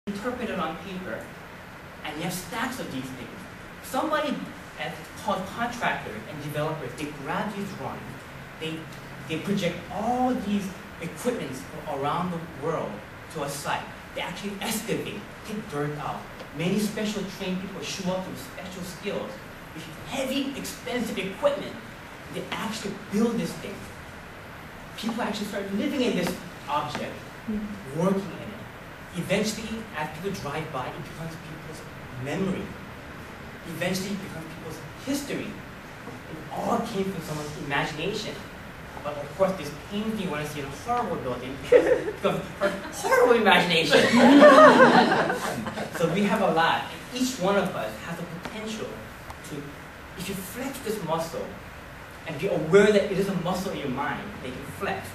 interpreted on paper, and you have stacks of these things. Somebody called contractors and developers, they grab these drawings, they project all these equipments from around the world to a site. They actually excavate, take dirt out. Many special trained people show up with special skills, with heavy, expensive equipment. They actually build this thing. People actually start living in this object, working in it. Eventually, as people drive by, it becomes people's memory. Eventually, it becomes people's history. It all came from someone's imagination. But of course, this painting you want to see in a horrible building because of horrible imagination. So we have a lot. And each one of us has the potential to, if you flex this muscle and be aware that it is a muscle in your mind that you can flex,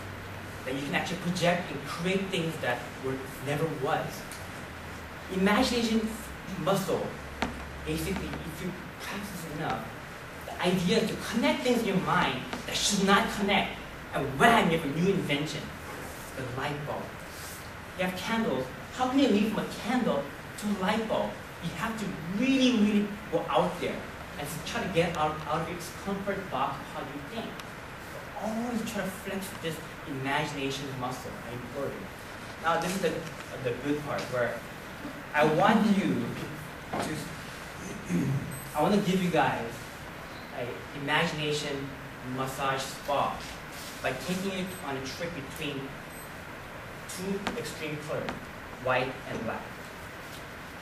that you can actually project and create things that never was. Imagination muscle, basically, if you practice enough, the idea is to connect things in your mind that should not connect, and wham, you have a new invention, the light bulb. You have candles. How can you leave from a candle to a light bulb? You have to really, really go out there and try to get out of your comfort box of how you think. So always try to flex this imagination muscle. I implore you. Now this is the good part where I want you to, I want to give you guys an imagination massage spa by taking you on a trip between two extreme colors, white and black.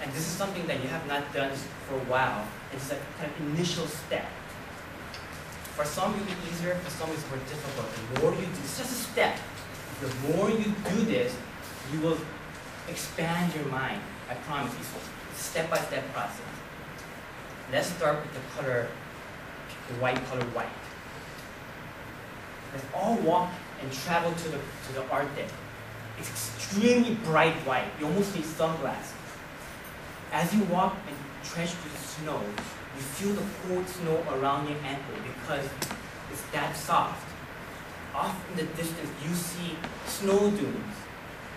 And this is something that you have not done for a while. It's a kind of initial step. For some it will be easier, for some it's more difficult. The more you do, it's just a step. The more you do this, you will expand your mind. I promise you. It's a step-by-step process. Let's start with the color, the white color white. Let's all walk and travel to the Arctic. It's extremely bright white. You almost need sunglasses. As you walk and trench through the snow, you feel the cold snow around your ankle because it's that soft. Off in the distance, you see snow dunes,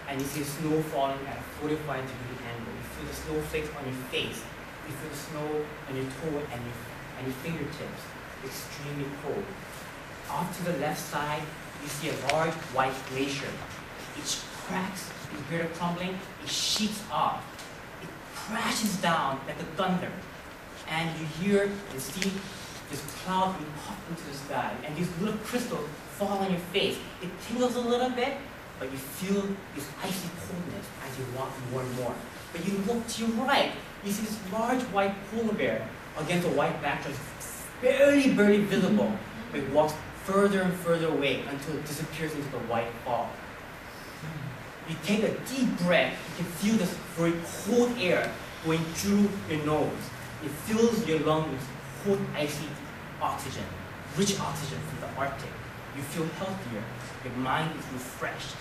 and you see snow falling at a 45-degree angle. You feel the snowflakes on your face. You feel the snow on your toe and your fingertips. It's extremely cold. Off to the left side, you see a large white glacier. It cracks, you hear the crumbling, it sheets off. It crashes down like a thunder. And you hear and see this cloud being puffed into the sky. And these little crystals fall on your face. It tingles a little bit, but you feel this icy coldness as you walk more and more. But you look to your right, you see this large white polar bear against a white backdrop, barely visible, but it walks further and further away until it disappears into the white fog. You take a deep breath, you can feel this very cold air going through your nose. It fills your lungs with cold, icy oxygen, rich oxygen from the Arctic. You feel healthier, your mind is refreshed.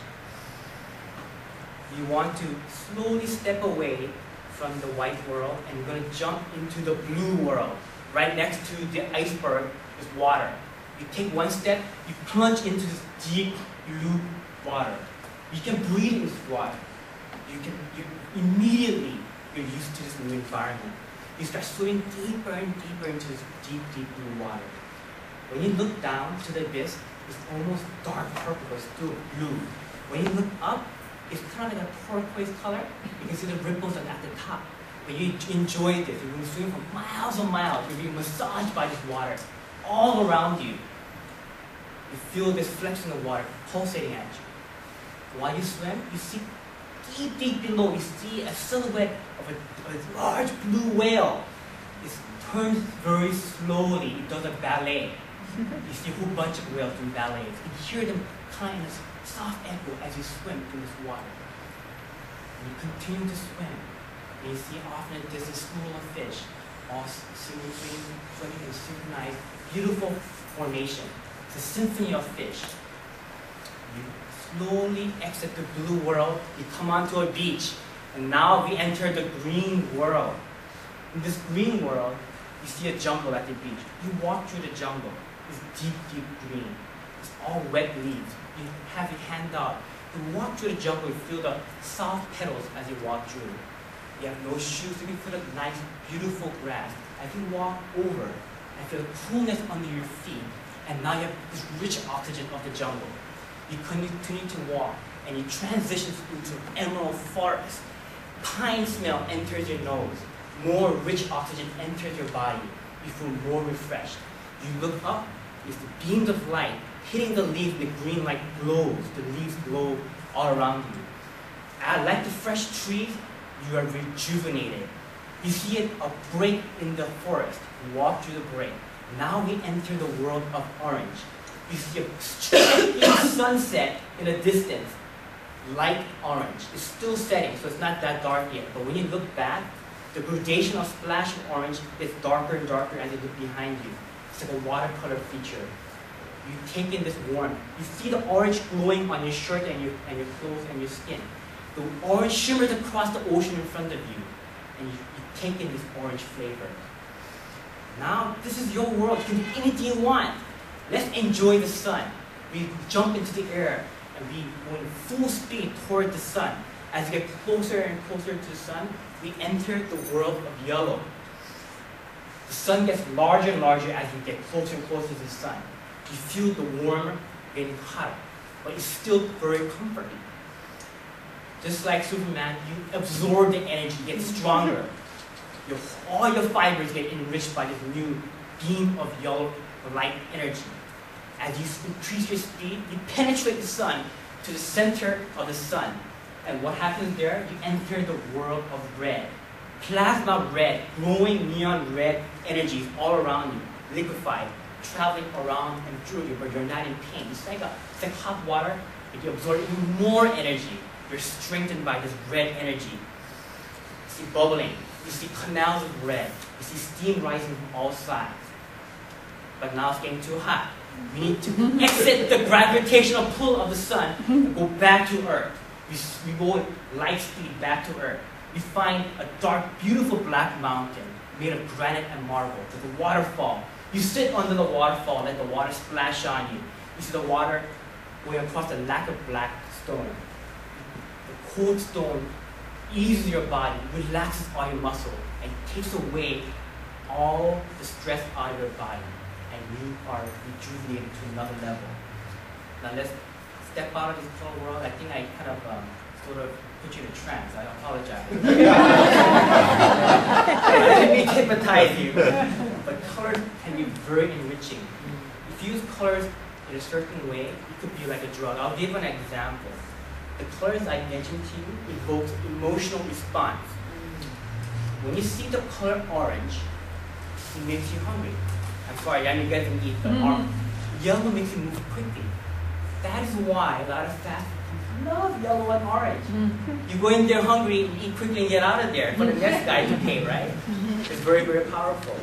You want to slowly step away from the white world and you're going to jump into the blue world. Right next to the iceberg is water. You take one step, you plunge into this deep blue water. You can breathe in this water. Immediately, you're used to this new environment. You start swimming deeper and deeper into this deep, deep blue water. When you look down to the abyss, it's almost dark purple, but still blue. When you look up, it's kind of like a turquoise color. You can see the ripples at the top. When you enjoy this, you're swimming for miles and miles. You're being massaged by this water all around you. You feel this flexion of water pulsating at you. While you swim, you see deep, deep below, you see a silhouette of a large blue whale. It turns very slowly. It does a ballet. You see a whole bunch of whales doing ballets. You can hear them kind of soft echo as you swim through this water. And you continue to swim. And you see often a distant school of fish, all swimming in synchronized, beautiful formation. It's a symphony of fish. You slowly exit the blue world, you come onto a beach, and now we enter the green world. In this green world, you see a jungle at the beach. You walk through the jungle. It's deep, deep green. It's all wet leaves. You have your hand out. You walk through the jungle, you feel the soft petals as you walk through. You have no shoes, so you put a nice, beautiful grass. As you walk over, and feel the coolness under your feet, and now you have this rich oxygen of the jungle. You continue to walk, and you transition into emerald forest. Pine smell enters your nose. More rich oxygen enters your body. You feel more refreshed. You look up, you see beams of light hitting the leaves, the green light glows. The leaves glow all around you. Like the fresh trees, you are rejuvenated. You see a break in the forest. You walk through the break. Now we enter the world of orange. You see a striking sunset in the distance. Light orange. It's still setting, so it's not that dark yet. But when you look back, the gradation of splash of orange gets darker and darker as you look behind you. It's like a watercolor feature. You take in this warmth. You see the orange glowing on your shirt and your clothes and your skin. The orange shimmers across the ocean in front of you. And you take in this orange flavor. Now, this is your world. You can do anything you want. Let's enjoy the sun. We jump into the air and we go in full speed toward the sun. As you get closer and closer to the sun, we enter the world of yellow. The sun gets larger and larger as you get closer and closer to the sun. You feel the warmer getting hotter, but it's still very comforting. Just like Superman, you absorb the energy, get stronger. All your fibers get enriched by this new beam of yellow light energy. As you increase your speed, you penetrate the sun to the center of the sun. And what happens there? You enter the world of red. Plasma red, glowing neon red energies all around you, liquefied, traveling around and through you, but you're not in pain. It's like hot water, but you absorb even more energy. You're strengthened by this red energy. You see bubbling. You see canals of red. You see steam rising from all sides. But now it's getting too hot. We need to exit the gravitational pull of the sun and go back to Earth. We go at light speed back to Earth. We find a dark, beautiful black mountain made of granite and marble with a waterfall. You sit under the waterfall, let the water splash on you. You see the water going across the lack of black stone. The cold stone eases your body, relaxes all your muscle, and takes away all the stress out of your body. And you are rejuvenated to another level. Now let's step out of this color world. I think I kind of sort of put you in a trance. I apologize. I didn't mean to hypnotize you. But colors can be very enriching. If you use colors in a certain way, it could be like a drug. I'll give an example. The colors I mentioned to you evoke emotional response. When you see the color orange, it makes you hungry. I'm sorry, I know you guys can eat, but yellow makes you move quickly. That is why a lot of fast food love yellow and orange. You go in there hungry, eat quickly and get out of there for the next guy to pay, right? It's very, very powerful.